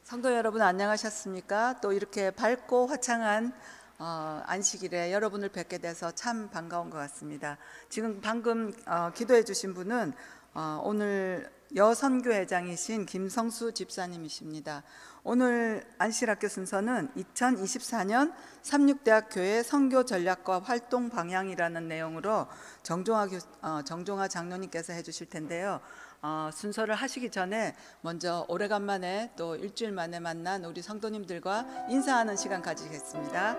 성도 여러분 안녕하셨습니까? 또 이렇게 밝고 화창한 안식일에 여러분을 뵙게 돼서 참 반가운 것 같습니다. 지금 방금 기도해 주신 분은 오늘 여선교회장이신 김성수 집사님이십니다. 오늘 안식일학교 순서는 2024년 삼육대학교회 선교 전략과 활동 방향이라는 내용으로 정종화 장로님께서 해주실 텐데요. 순서를 하시기 전에 먼저 오래간만에 또 일주일 만에 만난 우리 성도님들과 인사하는 시간 가지겠습니다.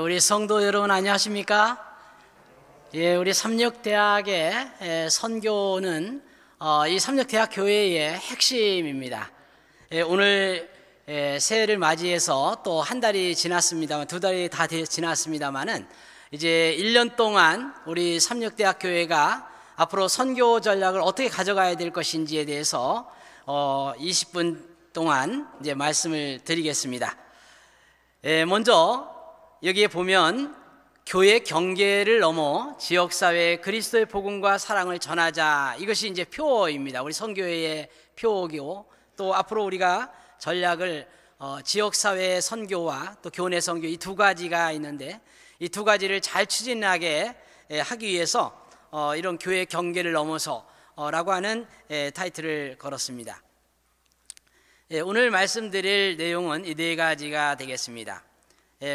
우리 성도 여러분 안녕하십니까? 우리 삼육대학의 선교는 이 삼육대학 교회의 핵심입니다. 오늘 새해를 맞이해서 또 한 달이 지났습니다만, 두 달이 다 지났습니다만은 이제 1년 동안 우리 삼육대학 교회가 앞으로 선교 전략을 어떻게 가져가야 될 것인지에 대해서 20분 동안 이제 말씀을 드리겠습니다. 먼저 여기에 보면 교회 경계를 넘어 지역사회에 그리스도의 복음과 사랑을 전하자, 이것이 이제 표어입니다. 우리 선교회의 표어이고, 또 앞으로 우리가 전략을 지역사회의 선교와 또 교내 선교, 이 두 가지가 있는데, 이 두 가지를 잘 추진하게 하기 위해서 이런 교회 경계를 넘어서 라고 하는 타이틀을 걸었습니다. 오늘 말씀드릴 내용은 이 네 가지가 되겠습니다.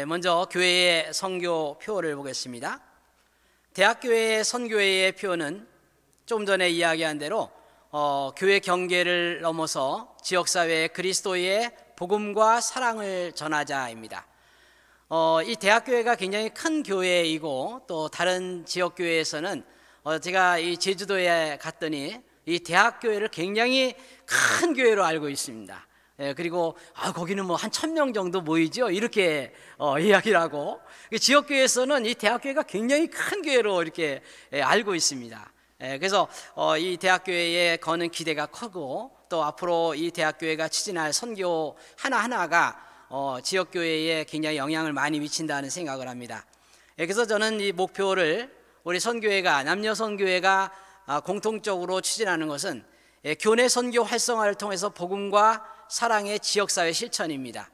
먼저 교회의 선교 표어를 보겠습니다. 대학교회의 선교회의 표어는 조금 전에 이야기한 대로 교회 경계를 넘어서 지역사회에 그리스도의 복음과 사랑을 전하자입니다. 이 대학교회가 굉장히 큰 교회이고, 또 다른 지역교회에서는 제가 이 제주도에 갔더니 이 대학교회를 굉장히 큰 교회로 알고 있습니다. 그리고 거기는 뭐 한 1,000명 정도 모이죠, 이렇게 이야기를 하고, 지역교회에서는 이 대학교회가 굉장히 큰 교회로 이렇게 알고 있습니다. 그래서 이 대학교회에 거는 기대가 크고, 또 앞으로 이 대학교회가 추진할 선교 하나하나가 지역교회에 굉장히 영향을 많이 미친다는 생각을 합니다. 그래서 저는 이 목표를 우리 선교회가, 남녀 선교회가 공통적으로 추진하는 것은 교내 선교 활성화를 통해서 복음과 사랑의 지역사회 실천입니다.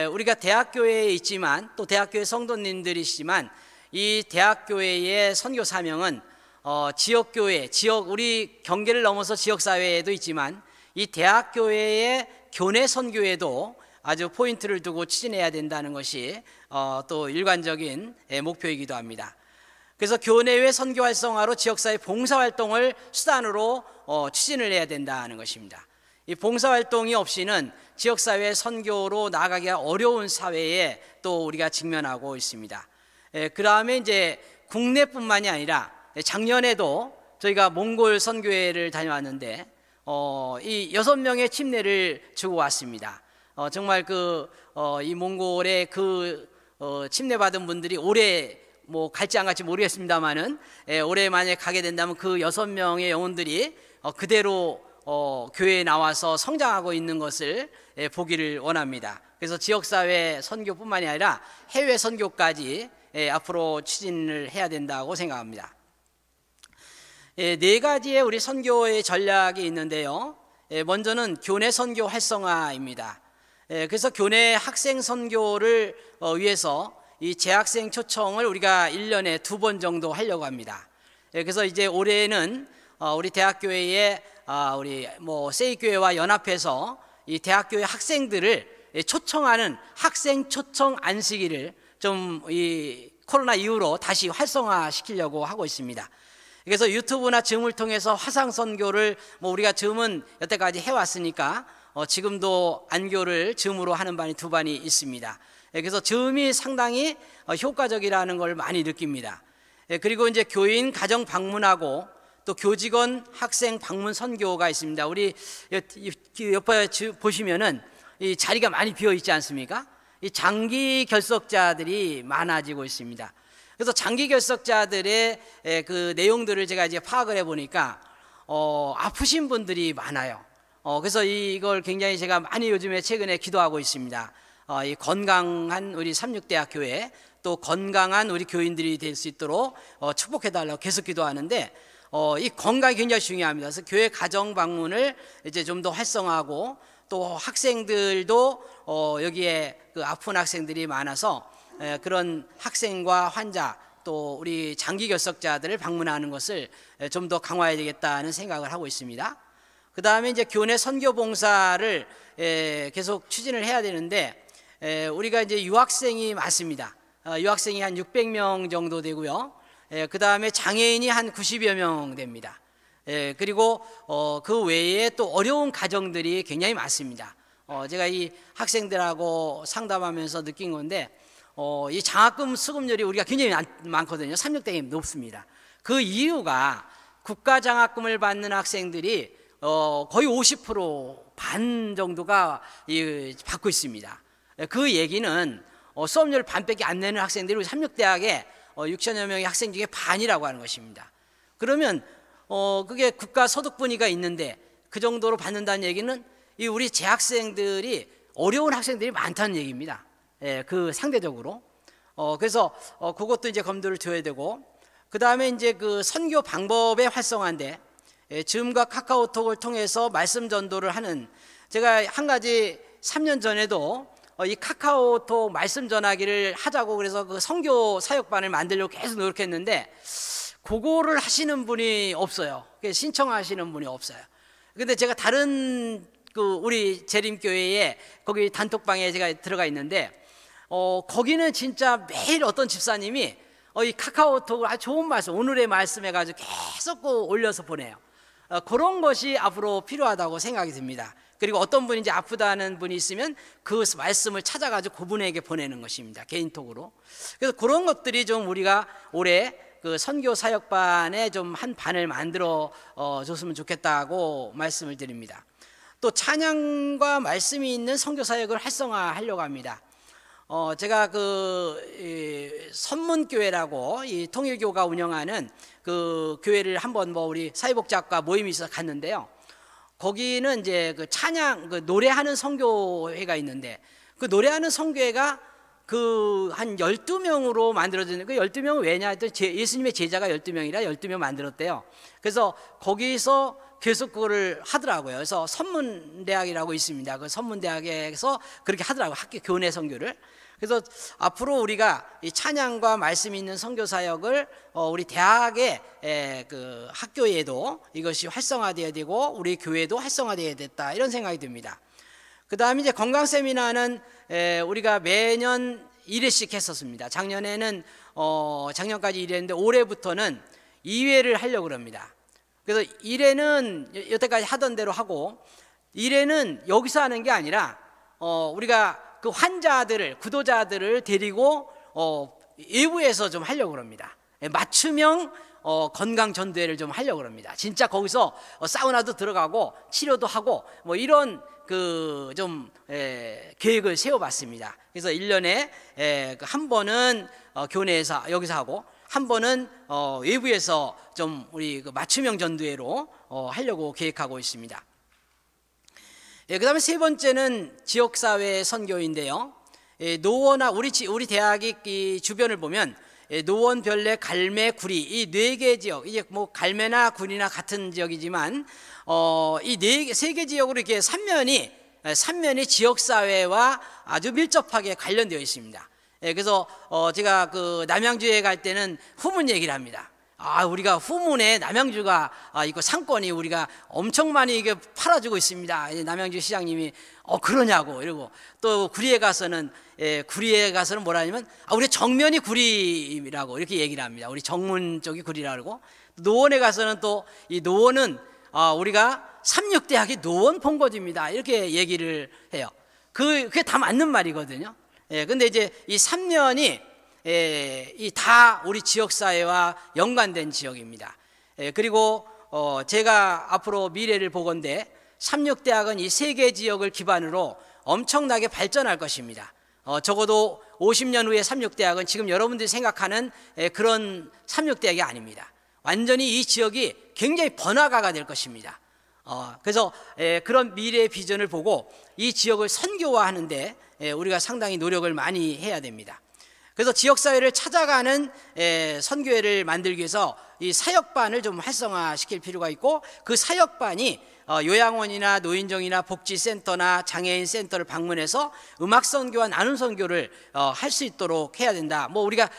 우리가 대학교회에 있지만, 또 대학교회 성도님들이시지만, 이 대학교회의 선교 사명은 지역교회, 우리 경계를 넘어서 지역사회에도 있지만, 이 대학교회의 교내 선교에도 아주 포인트를 두고 추진해야 된다는 것이 또 일관적인 목표이기도 합니다. 그래서 교내외 선교 활성화로 지역사회 봉사활동을 수단으로 추진을 해야 된다는 것입니다. 이 봉사활동이 없이는 지역사회 선교로 나아가기가 어려운 사회에 또 우리가 직면하고 있습니다. 그 다음에 이제 국내뿐만이 아니라 작년에도 저희가 몽골 선교회를 다녀왔는데 이 6명의 침례를 주고 왔습니다. 정말 이 몽골의 침례받은 분들이 올해 뭐 갈지 안 갈지 모르겠습니다만은 올해 만약에 가게 된다면 그 6명의 영혼들이 그대로 교회에 나와서 성장하고 있는 것을 보기를 원합니다. 그래서 지역사회 선교뿐만이 아니라 해외 선교까지 앞으로 추진을 해야 된다고 생각합니다. 네 가지의 우리 선교의 전략이 있는데요. 먼저는 교내 선교 활성화입니다. 그래서 교내 학생 선교를 위해서 이 재학생 초청을 우리가 1년에 2번 정도 하려고 합니다. 그래서 이제 올해는 우리 대학교회에 우리 세이교회와 연합해서 이 대학교회 학생들을 초청하는 학생 초청 안식일을 좀 이 코로나 이후로 다시 활성화시키려고 하고 있습니다. 그래서 유튜브나 줌을 통해서 화상 선교를 우리가 줌은 여태까지 해왔으니까 지금도 안교를 줌으로 하는 반이 2반이 있습니다. 그래서 줌이 상당히 효과적이라는 걸 많이 느낍니다. 그리고 이제 교인 가정 방문하고, 또 교직원 학생 방문 선교가 있습니다. 우리 옆에 보시면은 이 자리가 많이 비어 있지 않습니까? 이 장기 결석자들이 많아지고 있습니다. 그래서 장기 결석자들의 그 내용들을 제가 이제 파악을 해보니까 아프신 분들이 많아요. 그래서 이걸 굉장히 제가 많이 요즘에 최근에 기도하고 있습니다. 이 건강한 우리 삼육대학 교회, 또 건강한 우리 교인들이 될 수 있도록 축복해달라고 계속 기도하는데, 이 건강이 굉장히 중요합니다. 그래서 교회 가정 방문을 이제 좀 더 활성화하고, 또 학생들도 여기에 그 아픈 학생들이 많아서 그런 학생과 환자, 또 우리 장기 결석자들을 방문하는 것을 좀 더 강화해야 되겠다는 생각을 하고 있습니다. 그 다음에 이제 교내 선교 봉사를 계속 추진을 해야 되는데, 우리가 이제 유학생이 많습니다. 유학생이 한 600명 정도 되고요. 그 다음에 장애인이 한 90여 명 됩니다. 그리고 그 외에 또 어려운 가정들이 굉장히 많습니다. 제가 이 학생들하고 상담하면서 느낀 건데, 이 장학금 수급률이 우리가 굉장히 많거든요. 삼육대학이 높습니다. 그 이유가 국가 장학금을 받는 학생들이 거의 50% 정도가 받고 있습니다. 그 얘기는 수업료를 반밖에 안 내는 학생들이 우리 삼육대학에 6천여 명의 학생 중에 반이라고 하는 것입니다. 그러면 그게 국가 소득분위가 있는데 그 정도로 받는다는 얘기는 이 우리 재학생들이 어려운 학생들이 많다는 얘기입니다. 그 상대적으로. 그래서 그것도 이제 검토를 줘야 되고, 그 다음에 이제 그 선교 방법의 활성화인데, 줌과 카카오톡을 통해서 말씀 전도를 하는, 제가 한 가지 3년 전에도 이 카카오톡 말씀 전하기를 하자고 그래서 그 선교 사역반을 만들려고 계속 노력했는데, 그거를 하시는 분이 없어요. 신청하시는 분이 없어요. 근데 제가 다른 그 우리 재림교회에 거기 단톡방에 제가 들어가 있는데, 거기는 진짜 매일 어떤 집사님이 이 카카오톡을 아주 좋은 말씀, 오늘의 말씀 해가지고 계속 올려서 보내요. 그런 것이 앞으로 필요하다고 생각이 듭니다. 그리고 어떤 분이 이제 아프다는 분이 있으면 그 말씀을 찾아가지고 그분에게 보내는 것입니다. 개인톡으로. 그래서 그런 것들이 좀 우리가 올해 그 선교 사역반에 좀 한 반을 만들어 줬으면 좋겠다고 말씀을 드립니다. 또 찬양과 말씀이 있는 선교 사역을 활성화하려고 합니다. 제가 그 선문교회라고 이 통일교가 운영하는 그 교회를 한번 우리 사회복지학과 모임이 있어서 갔는데요. 거기는 이제 그 찬양, 그 노래하는 선교회가 있는데, 그 노래하는 선교회가 그 한 12명으로 만들어지는, 그 12명은 왜냐 했더니 예수님의 제자가 12명이라 12명 만들었대요. 그래서 거기서 계속 그거를 하더라고요. 그래서 선문대학이라고 있습니다. 그 선문대학에서 그렇게 하더라고요. 학교 교내 선교를. 그래서 앞으로 우리가 이 찬양과 말씀이 있는 선교 사역을 우리 대학의 그 학교에도 이것이 활성화되어야 되고, 우리 교회도 활성화되어야 됐다, 이런 생각이 듭니다. 그 다음에 이제 건강 세미나는 우리가 매년 1회씩 했었습니다. 작년에는 작년까지 1회인데 올해부터는 2회를 하려고 합니다. 그래서 1회는 여태까지 하던 대로 하고, 1회는 여기서 하는 게 아니라 우리가 그 환자들을, 구도자들을 데리고 외부에서 좀 하려고 합니다. 맞춤형 건강 전도회를 좀 하려고 합니다. 진짜 거기서 사우나도 들어가고 치료도 하고 이런 그 좀 계획을 세워봤습니다. 그래서 1년에 한 번은 교내에서 여기서 하고, 한 번은 외부에서 좀 우리 그 맞춤형 전도회로 하려고 계획하고 있습니다. 그 다음에 세 번째는 지역사회 선교인데요. 노원아, 우리 대학이 이 주변을 보면 노원, 별내, 갈매, 구리, 이 4개 지역, 이제 뭐 갈매나 구리나 같은 지역이지만 이 세 개 지역으로 이렇게 삼면이 지역사회와 아주 밀접하게 관련되어 있습니다. 그래서 제가 그 남양주에 갈 때는 후문 얘기를 합니다. 우리가 후문에 남양주가 이거 상권이 우리가 엄청 많이 이게 팔아주고 있습니다. 남양주 시장님이 그러냐고 이러고, 또 구리에 가서는 뭐라 하냐면 우리 정면이 구리라고 이렇게 얘기를 합니다. 우리 정문 쪽이 구리라고. 노원에 가서는 또 이 노원은 우리가 삼육대학이 노원 본거지입니다, 이렇게 얘기를 해요. 그게 다 맞는 말이거든요. 근데 이제 이 3년이 이 다 우리 지역사회와 연관된 지역입니다. 그리고 제가 앞으로 미래를 보건대 삼육대학은 이 3개 지역을 기반으로 엄청나게 발전할 것입니다. 적어도 50년 후에 삼육대학은 지금 여러분들이 생각하는 그런 삼육대학이 아닙니다. 완전히 이 지역이 굉장히 번화가가 될 것입니다. 그래서 그런 미래의 비전을 보고 이 지역을 선교화하는데 우리가 상당히 노력을 많이 해야 됩니다. 그래서 지역사회를 찾아가는 선교회를 만들기 위해서 이 사역반을 좀 활성화시킬 필요가 있고, 그 사역반이 요양원이나 노인정이나 복지센터나 장애인 센터를 방문해서 음악선교와 나눔선교를 할 수 있도록 해야 된다. 뭐 우리가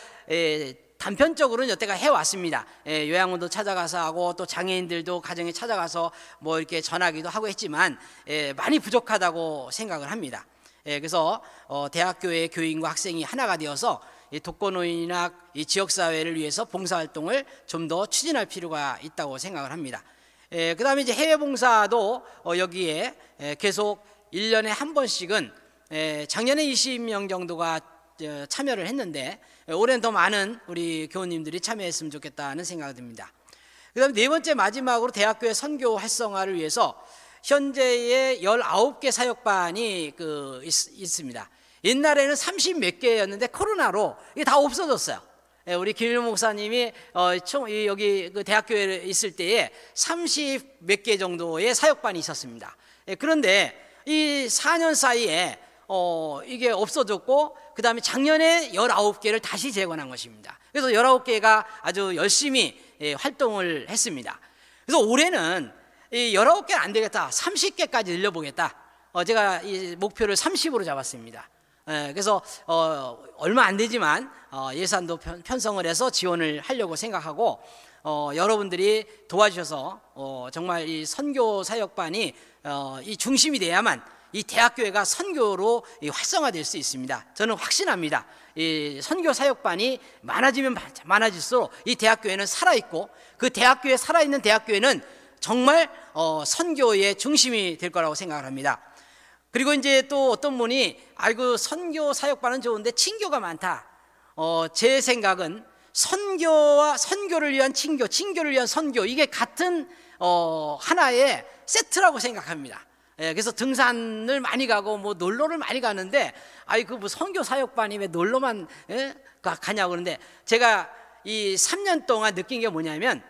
단편적으로는 여태가 해왔습니다. 요양원도 찾아가서 하고 또 장애인들도 가정에 찾아가서 뭐 이렇게 전하기도 하고 했지만 많이 부족하다고 생각을 합니다. 그래서 대학교의 교인과 학생이 하나가 되어서 이 독거노인이나 이 지역사회를 위해서 봉사활동을 좀 더 추진할 필요가 있다고 생각을 합니다. 그 다음에 이제 해외봉사도 여기에 계속 1년에 한 번씩은 작년에 20명 정도가 참여를 했는데 올해는 더 많은 우리 교우님들이 참여했으면 좋겠다는 생각이 듭니다. 그 다음에 네 번째 마지막으로 대학교의 선교 활성화를 위해서 현재의 19개 사역반이 있습니다. 옛날에는 30 몇 개였는데 코로나로 이게 다 없어졌어요. 우리 김일 목사님이 여기 그 대학교에 있을 때에 30 몇 개 정도의 사역반이 있었습니다. 그런데 이 4년 사이에 이게 없어졌고, 그 다음에 작년에 19개를 다시 재건한 것입니다. 그래서 19개가 아주 열심히 활동을 했습니다. 그래서 올해는 이 19개는 안 되겠다, 30개까지 늘려보겠다. 제가 이 목표를 30으로 잡았습니다. 그래서 얼마 안 되지만 예산도 편성을 해서 지원을 하려고 생각하고, 여러분들이 도와주셔서 정말 이 선교 사역반이 이 중심이 돼야만 이 대학교회가 선교로 활성화될 수 있습니다. 저는 확신합니다. 이 선교 사역반이 많아지면 많아질수록 이 대학교회는 살아있고, 그 대학교에 살아있는 대학교회는 정말 선교의 중심이 될 거라고 생각을 합니다. 그리고 이제 또 어떤 분이 아이고 선교 사역반은 좋은데 친교가 많다. 제 생각은 선교를 위한 친교, 친교를 위한 선교, 이게 같은 하나의 세트라고 생각합니다. 그래서 등산을 많이 가고 뭐 놀러를 많이 가는데 아이고 뭐 선교 사역반이 왜 놀러만 가냐고. 그러는데 제가 이 3년 동안 느낀 게 뭐냐면,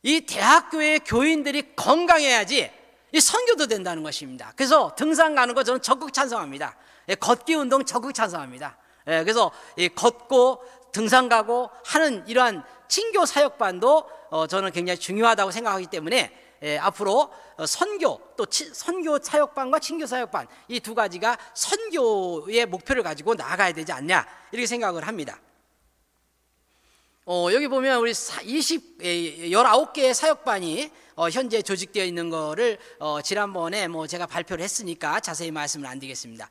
이 대학교의 교인들이 건강해야지 이 선교도 된다는 것입니다. 그래서 등산 가는 거 저는 적극 찬성합니다. 걷기 운동 적극 찬성합니다. 그래서 걷고 등산 가고 하는 이러한 친교 사역반도 저는 굉장히 중요하다고 생각하기 때문에 앞으로 선교, 또 선교 사역반과 친교 사역반, 이 두 가지가 선교의 목표를 가지고 나아가야 되지 않냐, 이렇게 생각을 합니다. 여기 보면 우리 19개의 사역반이 현재 조직되어 있는 거를 지난번에 제가 발표를 했으니까 자세히 말씀을 안 드리겠습니다.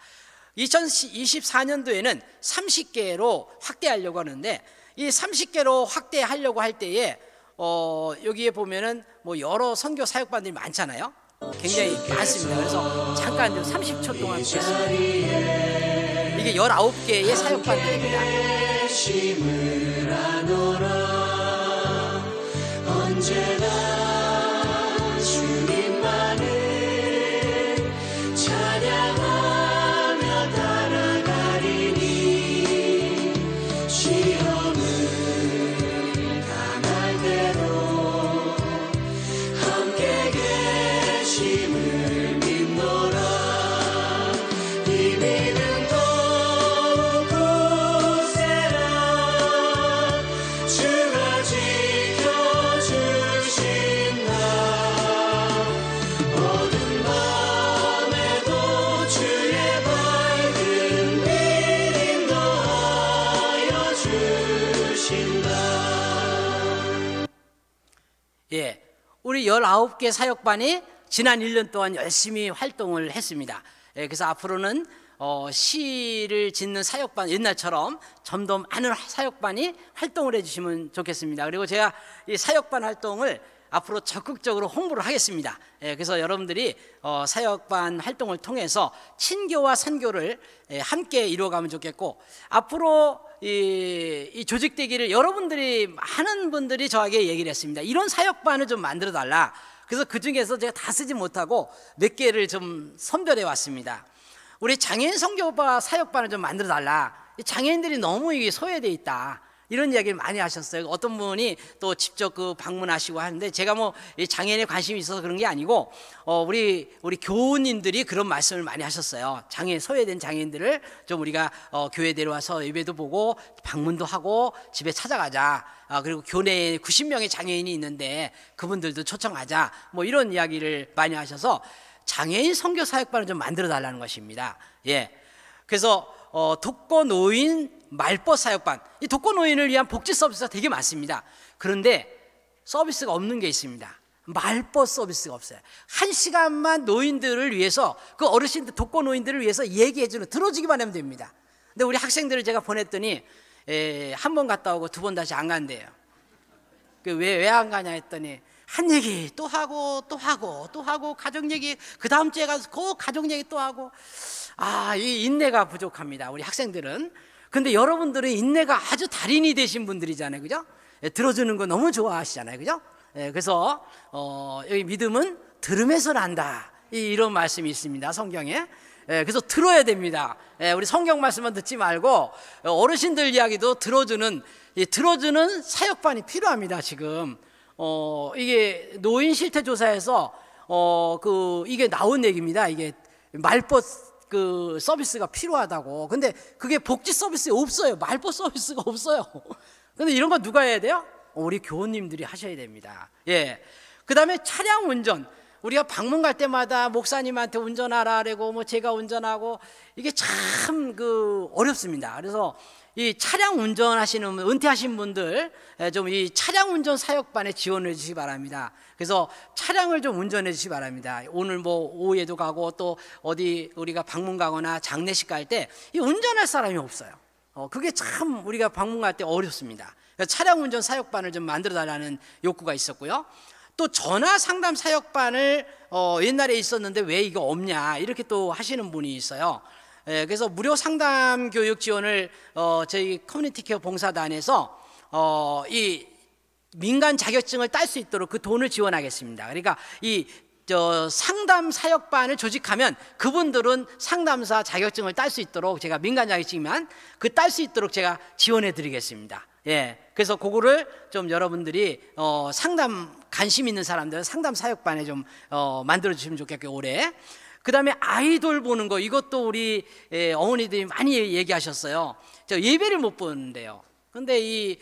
2024년도에는 30개로 확대하려고 하는데, 이 30개로 확대하려고 할 때에 여기에 보면은 여러 선교 사역반들이 많잖아요. 굉장히 많습니다. 그래서 잠깐 좀 30초 동안 보겠습니다. 이게 19개의 사역반들입니다. 언제나 주님만을 찬양하며 따라가리니, 시험을 당할 때도 함께 계심을 믿노라. 이 믿음 더욱 굳세라. 주가 지켜주신다. 어두운 밤에도 주의 밝은 빛 인도하여 주신다. 우리 19개 사역반이 지난 1년 동안 열심히 활동을 했습니다. 그래서 앞으로는 시를 짓는 사역반, 옛날처럼 좀 더 많은 사역반이 활동을 해주시면 좋겠습니다. 그리고 제가 이 사역반 활동을 앞으로 적극적으로 홍보를 하겠습니다. 그래서 여러분들이 사역반 활동을 통해서 친교와 선교를 함께 이루어가면 좋겠고, 앞으로 이 조직되기를 여러분들이, 많은 분들이 저에게 얘기를 했습니다. 이런 사역반을 좀 만들어 달라. 그래서 그 중에서 제가 다 쓰지 못하고 몇 개를 좀 선별해 왔습니다. 우리 장애인 선교바 사역반을 좀 만들어 달라. 장애인들이 너무 소외되어 있다. 이런 이야기를 많이 하셨어요. 어떤 분이 또 직접 그 방문하시고 하는데, 제가 뭐 이 장애인에 관심이 있어서 그런 게 아니고 우리 교우님들이 그런 말씀을 많이 하셨어요. 소외된 장애인들을 좀 우리가 교회 데려와서 예배도 보고 방문도 하고 집에 찾아가자. 그리고 교내에 90명의 장애인이 있는데 그분들도 초청하자. 뭐 이런 이야기를 많이 하셔서 장애인 선교 사역반을 좀 만들어 달라는 것입니다. 예. 그래서 독거노인 말벗 사역반, 이 독거노인을 위한 복지 서비스가 되게 많습니다. 그런데 서비스가 없는 게 있습니다. 말벗 서비스가 없어요. 1시간만 노인들을 위해서, 그 어르신들 독거노인들을 위해서 얘기해주는, 들어주기만 하면 됩니다. 근데 우리 학생들을 제가 보냈더니 한 번 갔다 오고 2번 다시 안 간대요. 왜 안 가냐 했더니 한 얘기 또 하고 또 하고 또 하고, 가족 얘기 그 다음 주에 가서 그 가족 얘기 또 하고. 이 인내가 부족합니다, 우리 학생들은. 근데 여러분들은 인내가 아주 달인이 되신 분들이잖아요, 그죠? 들어주는 거 너무 좋아하시잖아요, 그죠? 그래서 여기 믿음은 들음에서 난다, 이런 말씀이 있습니다, 성경에. 그래서 들어야 됩니다. 우리 성경 말씀만 듣지 말고 어르신들 이야기도 들어주는 사역반이 필요합니다. 지금 이게 노인 실태 조사에서 이게 나온 얘기입니다. 이게 말벗 그 서비스가 필요하다고. 근데 그게 복지 서비스에 없어요. 말벗 서비스가 없어요. 근데 이런 거 누가 해야 돼요? 우리 교우님들이 하셔야 됩니다. 예. 그 다음에 차량 운전. 우리가 방문 갈 때마다 목사님한테 운전하라고 뭐 제가 운전하고, 이게 참 어렵습니다. 그래서 이 차량 운전하시는 은퇴하신 분들 좀 이 차량 운전 사역반에 지원해 주시기 바랍니다. 그래서 차량을 좀 운전해 주시기 바랍니다. 오늘 뭐 오후에도 가고 또 어디 우리가 방문 가거나 장례식 갈 때 이 운전할 사람이 없어요. 그게 참 우리가 방문 갈 때 어렵습니다. 그래서 차량 운전 사역반을 좀 만들어 달라는 욕구가 있었고요. 또 전화 상담 사역반을 옛날에 있었는데 왜 이거 없냐, 이렇게 또 하시는 분이 있어요. 그래서 무료 상담 교육 지원을 저희 커뮤니티 케어 봉사단에서 이 민간 자격증을 딸 수 있도록 그 돈을 지원하겠습니다. 그러니까 상담 사역반을 조직하면 그분들은 상담사 자격증을 딸 수 있도록, 제가 민간 자격증이면 딸 수 있도록 제가 지원해 드리겠습니다. 예. 그래서 그거를 좀 여러분들이 상담 관심 있는 사람들은 상담 사역반에 좀 만들어 주시면 좋겠고요, 올해. 그 다음에 아이돌 보는 거, 이것도 우리 어머니들이 많이 얘기하셨어요. 저 예배를 못 보는데요. 근데 이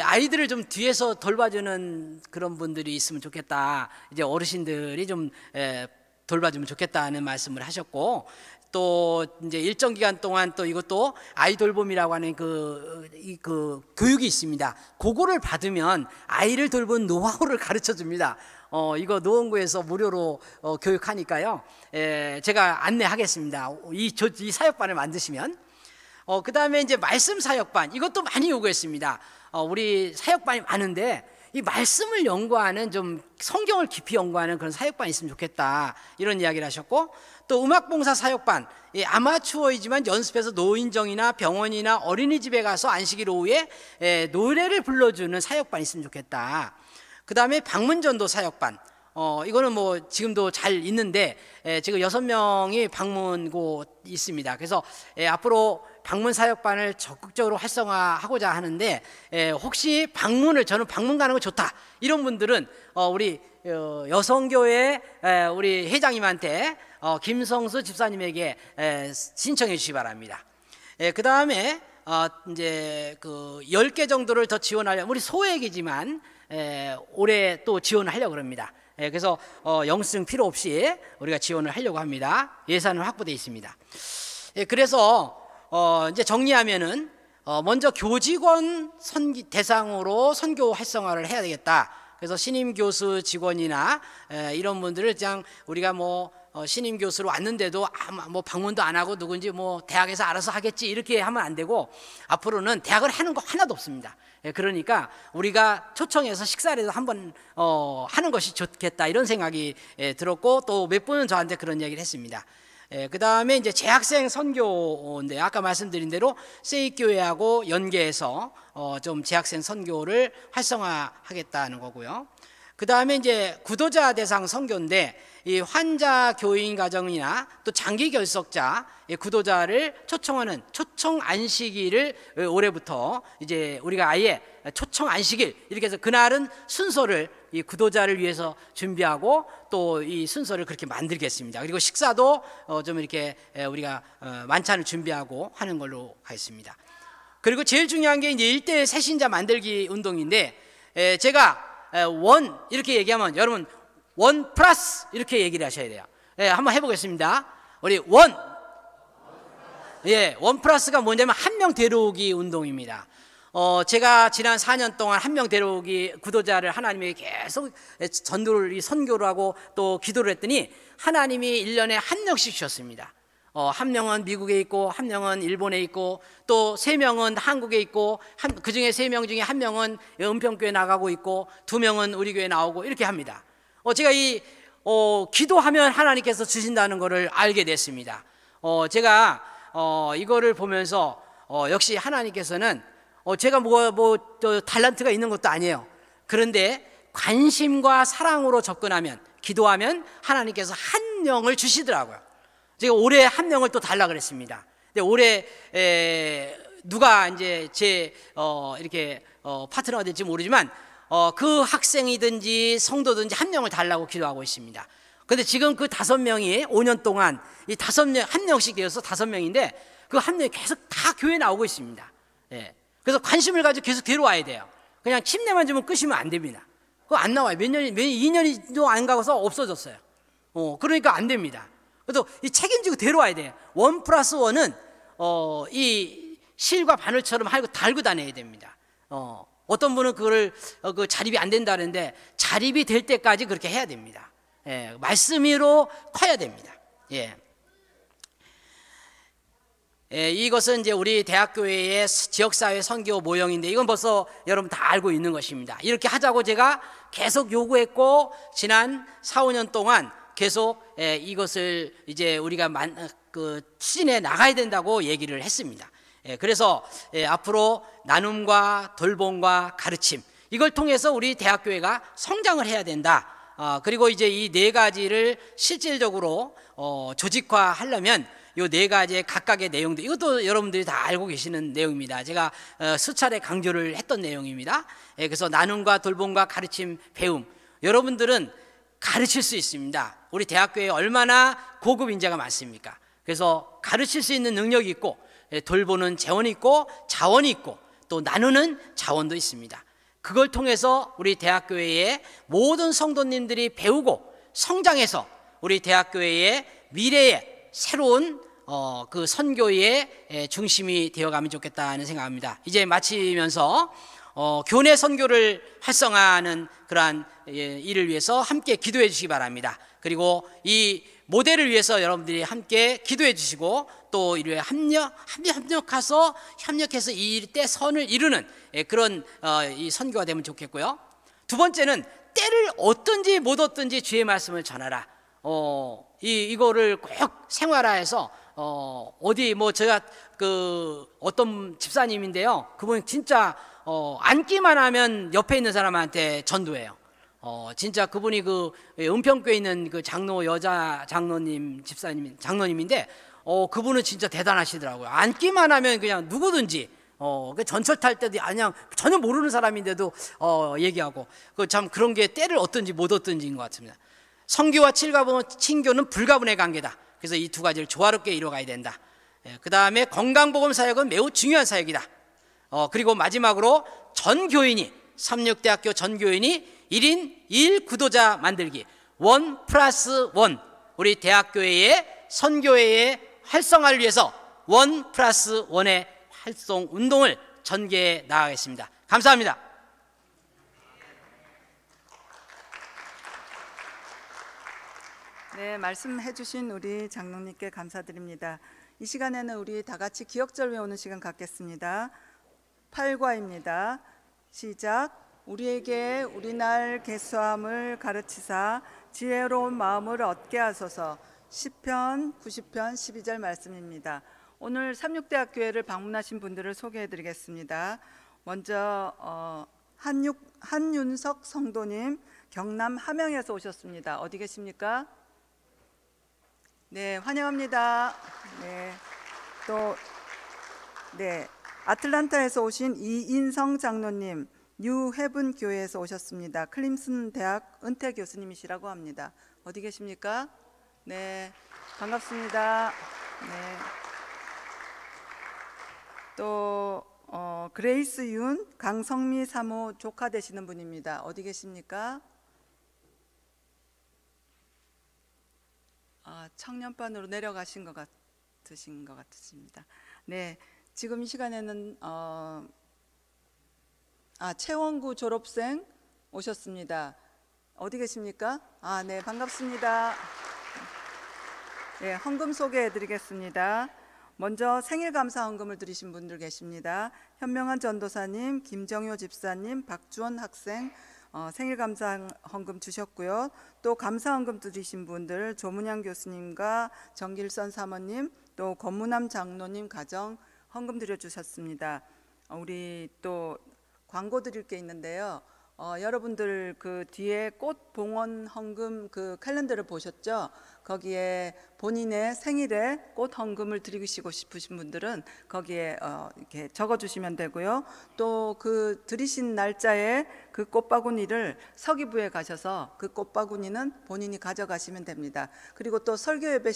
아이들을 좀 뒤에서 돌봐주는 그런 분들이 있으면 좋겠다. 이제 어르신들이 좀 돌봐주면 좋겠다는 말씀을 하셨고, 또 이제 일정 기간 동안 또 이것도 아이돌봄이라고 하는 그 교육이 있습니다. 그거를 받으면 아이를 돌보는 노하우를 가르쳐 줍니다. 이거 노원구에서 무료로 교육하니까요. 제가 안내하겠습니다. 이 사역반을 만드시면. 그 다음에 이제 말씀 사역반, 이것도 많이 요구했습니다. 우리 사역반이 많은데 이 말씀을 연구하는, 좀 성경을 깊이 연구하는 그런 사역반이 있으면 좋겠다, 이런 이야기를 하셨고, 또 음악봉사 사역반, 아마추어이지만 연습해서 노인정이나 병원이나 어린이집에 가서 안식일 오후에 노래를 불러주는 사역반이 있으면 좋겠다. 그 다음에 방문전도 사역반, 이거는 뭐 지금도 잘 있는데 지금 6명이 방문고 있습니다. 그래서 앞으로 방문 사역반을 적극적으로 활성화하고자 하는데, 혹시 저는 방문 가는 거 좋다, 이런 분들은 우리 여성교회 우리 회장님한테 김성수 집사님에게 신청해 주시기 바랍니다. 그 다음에 이제 10개 정도를 더 지원하려면, 우리 소액이지만 올해 또 지원을 하려고 합니다. 그래서 영수증 필요 없이 우리가 지원을 하려고 합니다. 예산은 확보되어 있습니다. 그래서 이제 정리하면은 먼저 교직원 대상으로 선교 활성화를 해야 되겠다. 그래서 신임 교수 직원이나 이런 분들을 그냥 우리가 신임 교수로 왔는데도 뭐 방문도 안 하고 누군지 대학에서 알아서 하겠지, 이렇게 하면 안 되고, 앞으로는 대학을 하는 거 하나도 없습니다. 그러니까 우리가 초청해서 식사라도 한번 하는 것이 좋겠다, 이런 생각이 들었고, 또 몇 분은 저한테 그런 이야기를 했습니다. 그 다음에 이제 재학생 선교인데, 아까 말씀드린 대로 세익교회하고 연계해서 좀 재학생 선교를 활성화하겠다는 거고요. 그 다음에 이제 구도자 대상 선교인데, 이 환자 교인 가정이나 또 장기 결석자 구도자를 초청하는 초청 안식일을 올해부터 이제 우리가 아예 초청 안식일 이렇게 해서 그날은 순서를 이 구도자를 위해서 준비하고 또 이 순서를 그렇게 만들겠습니다. 그리고 식사도 좀 이렇게 우리가 만찬을 준비하고 하는 걸로 하겠습니다. 그리고 제일 중요한 게 이제 일대 새신자 만들기 운동인데, 제가 원 이렇게 얘기하면 여러분 원 플러스 이렇게 얘기를 하셔야 돼요. 한번 해보겠습니다. 우리 원. 원 플러스가 뭐냐면 한 명 데려오기 운동입니다. 제가 지난 4년 동안 한 명 데려오기 구도자를 하나님이 계속 전도를 선교를 하고 또 기도를 했더니 하나님이 1년에 한 명씩 주셨습니다. 한 명은 미국에 있고 한 명은 일본에 있고 또 3명은 한국에 있고 그 중에 3명 중에 한 명은 은평교회 나가고 있고 2명은 우리 교회 나오고 이렇게 합니다. 제가 기도하면 하나님께서 주신다는 것을 알게 됐습니다. 제가 이거를 보면서 역시 하나님께서는 제가 또 달란트가 있는 것도 아니에요. 그런데 관심과 사랑으로 접근하면, 기도하면 하나님께서 한 명을 주시더라고요. 제가 올해 한 명을 또 달라 그랬습니다. 근데 올해 누가 이제 제 이렇게 파트너가 될지 모르지만 그 학생이든지 성도든지 한 명을 달라고 기도하고 있습니다. 그런데 지금 그 5명이 5년 동안 이 5명 한 명씩 되어서 5명인데 그 한 명이 계속 다 교회 나오고 있습니다. 그래서 관심을 가지고 계속 데려와야 돼요. 그냥 침례만 주면 끝이면 안 됩니다. 그거 안 나와요. 2년도 안 가고서 없어졌어요. 그러니까 안 됩니다. 그래서 이 책임지고 데려와야 돼요. 1+1은 이 실과 바늘처럼 달고 다녀야 됩니다. 어떤 분은 그거를 그 자립이 안 된다는데 자립이 될 때까지 그렇게 해야 됩니다. 말씀으로 커야 됩니다. 이것은 이제 우리 대학교회의 지역사회 선교 모형인데 이건 벌써 여러분 다 알고 있는 것입니다. 이렇게 하자고 제가 계속 요구했고 지난 4, 5년 동안 계속 이것을 이제 우리가 추진해 나가야 된다고 얘기를 했습니다. 그래서 앞으로 나눔과 돌봄과 가르침 이걸 통해서 우리 대학교회가 성장을 해야 된다. 그리고 이제 이 4가지를 실질적으로 조직화하려면 이 4가지의 각각의 내용들, 이것도 여러분들이 다 알고 계시는 내용입니다. 제가 수차례 강조를 했던 내용입니다. 그래서 나눔과 돌봄과 가르침, 배움, 여러분들은 가르칠 수 있습니다. 우리 대학교에 얼마나 고급 인재가 많습니까? 그래서 가르칠 수 있는 능력이 있고 돌보는 재원이 있고 자원이 있고 또 나누는 자원도 있습니다. 그걸 통해서 우리 대학교회의 모든 성도님들이 배우고 성장해서 우리 대학교회의 미래의 새로운 그 선교의 중심이 되어가면 좋겠다는 생각합니다. 이제 마치면서 교내 선교를 활성화하는 그러한 일을 위해서 함께 기도해 주시기 바랍니다. 그리고 이 모델을 위해서 여러분들이 함께 기도해 주시고 또 이를 협력해서 이 때 선을 이루는 그런 이 선교가 되면 좋겠고요. 두 번째는 때를 얻든지 못 얻든지 주의 말씀을 전하라. 이거를 꼭 생활화해서 어디 제가 그 어떤 집사님인데요. 그분이 진짜 앉기만 하면 옆에 있는 사람한테 전도해요. 진짜 그분이 그 은평교에 있는 그 여자 장로님 장로님인데 그분은 진짜 대단하시더라고요. 앉기만 하면 그냥 누구든지 그 전철 탈 때도 그냥 전혀 모르는 사람인데도 얘기하고 참 그런 게 때를 얻든지 못 얻든지인 것 같습니다. 성교와 친교는 불가분의 관계다. 그래서 이 2가지를 조화롭게 이루어가야 된다. 그 다음에 건강보험 사역은 매우 중요한 사역이다. 그리고 마지막으로 전교인이 삼육대학교 전교인이 1인 1 구도자 만들기 1+1 우리 대학교회의 선교회의 활성화를 위해서 1+1의 활동 운동을 전개해 나가겠습니다. 감사합니다. 네, 말씀해 주신 우리 장로님께 감사드립니다. 이 시간에는 우리 다 같이 기억절 외우는 시간 갖겠습니다. 8과입니다. 시작. 우리에게 우리날 계수함을 가르치사 지혜로운 마음을 얻게 하소서. 시편 90편 12절 말씀입니다. 오늘 삼육대학교회를 방문하신 분들을 소개해 드리겠습니다. 먼저 한윤석 성도님, 경남 함양에서 오셨습니다. 어디 계십니까? 네, 환영합니다. 네, 또 네, 아틀란타에서 오신 이인성 장로님, 뉴헤븐 교회에서 오셨습니다. 클림슨 대학 은퇴 교수님이시라고 합니다. 어디 계십니까? 네, 반갑습니다. 네. 또 그레이스 윤 강성미 사모 조카 되시는 분입니다. 어디 계십니까? 청년반으로 내려가신 것 같으십니다. 네, 지금 이 시간에는 최원구 졸업생 오셨습니다. 어디 계십니까? 네, 반갑습니다. 네, 헌금 소개해드리겠습니다. 먼저 생일 감사 헌금을 드리신 분들 계십니다. 현명한 전도사님, 김정효 집사님, 박주원 학생 생일 감사 헌금 주셨고요. 또 감사 헌금 드리신 분들 조문양 교수님과 정길선 사모님, 또 권문남 장로님 가정 헌금 드려주셨습니다. 우리 또 광고 드릴 게 있는데요. 여러분들 그 뒤에 꽃 봉헌 헌금 그 캘린더를 보셨죠? 거기에 본인의 생일에 꽃 헌금을 드리시고 싶으신 분들은 거기에 이렇게 적어주시면 되고요. 또 그 드리신 날짜에 그 꽃바구니를 서기부에 가셔서 그 꽃바구니는 본인이 가져가시면 됩니다. 그리고 또 설교 예배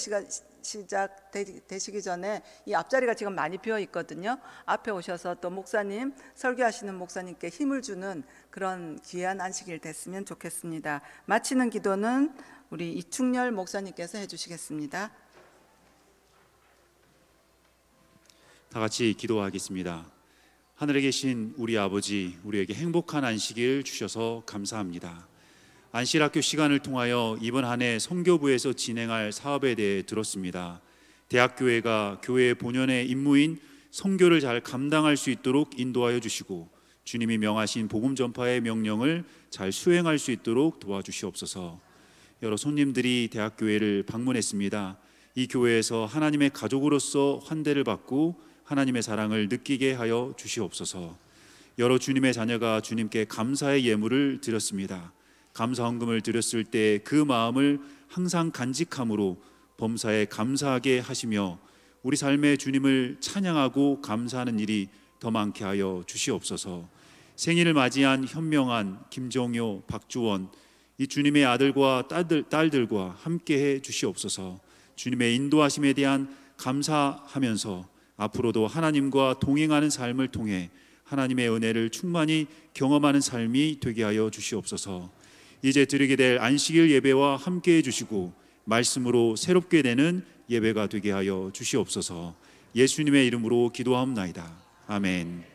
시작되시기 전에 이 앞자리가 지금 많이 비어 있거든요. 앞에 오셔서 또 목사님, 설교하시는 목사님께 힘을 주는 그런 귀한 안식일 됐으면 좋겠습니다. 마치는 기도는 우리 이충렬 목사님께서 해주시겠습니다. 다 같이 기도하겠습니다. 하늘에 계신 우리 아버지, 우리에게 행복한 안식일 주셔서 감사합니다. 안식일학교 시간을 통하여 이번 한 해 선교부에서 진행할 사업에 대해 들었습니다. 대학교회가 교회의 본연의 임무인 선교를 잘 감당할 수 있도록 인도하여 주시고 주님이 명하신 복음 전파의 명령을 잘 수행할 수 있도록 도와주시옵소서. 여러 손님들이 대학교회를 방문했습니다. 이 교회에서 하나님의 가족으로서 환대를 받고 하나님의 사랑을 느끼게 하여 주시옵소서. 여러 주님의 자녀가 주님께 감사의 예물을 드렸습니다. 감사 헌금을 드렸을 때 그 마음을 항상 간직함으로 범사에 감사하게 하시며 우리 삶의 주님을 찬양하고 감사하는 일이 더 많게 하여 주시옵소서. 생일을 맞이한 현명한 김정효, 박주원 이 주님의 아들과 딸들과 함께해 주시옵소서. 주님의 인도하심에 대한 감사하면서 앞으로도 하나님과 동행하는 삶을 통해 하나님의 은혜를 충만히 경험하는 삶이 되게 하여 주시옵소서. 이제 드리게 될 안식일 예배와 함께해 주시고 말씀으로 새롭게 되는 예배가 되게 하여 주시옵소서. 예수님의 이름으로 기도하옵나이다. 아멘.